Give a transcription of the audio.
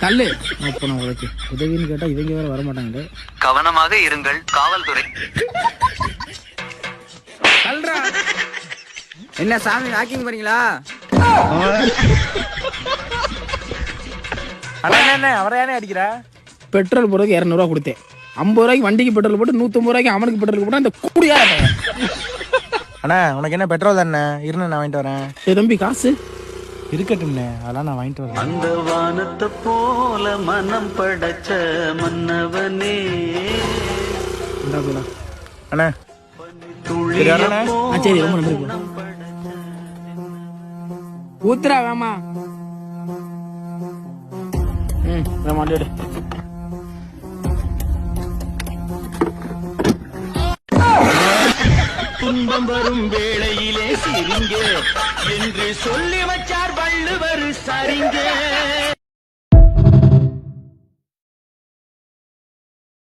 தள்ளு அப்ப நான் உழைச்சு உதவின்னு கேட்டா இவங்க வேற வர மாட்டாங்க. கவனமாக இருங்கள் காவல்துறை. தள்ளுறா. என்ன சாமி வாக்கிங் போறீங்களா? என்ன அவரை ஏனே அடிக்கிற? பெட்ரோல் போறதுக்கு 200 ரூபா கொடுத்தேன். 50 ரூபாய்க்கு வண்டிக்கு பெட்ரோல் போட்டு 150 ரூபாய்க்கு அவனுக்கு பெட்ரோல் போட்டா இந்த கூடியா. அண்ணா உனக்கு என்ன பெட்ரோல் தானே இருன்னு நான் வாங்கிட்டு வரேன். தம்பி காசு இருக்கட்டும்ண்ணே, அதெல்லாம் நான் வாங்கிட்டு வரேன். அந்த வானத்தை போல மனம் படைச்ச மன்னவனே. அண்ணா சரி ரொம்ப நன்றி. ஊத்துறா வேமா. மாட்டேடு. துன்பம் வரும் வேளையிலே சிரிங்க என்று சொல்லி வச்சார் வள்ளுவர் சரிங்க.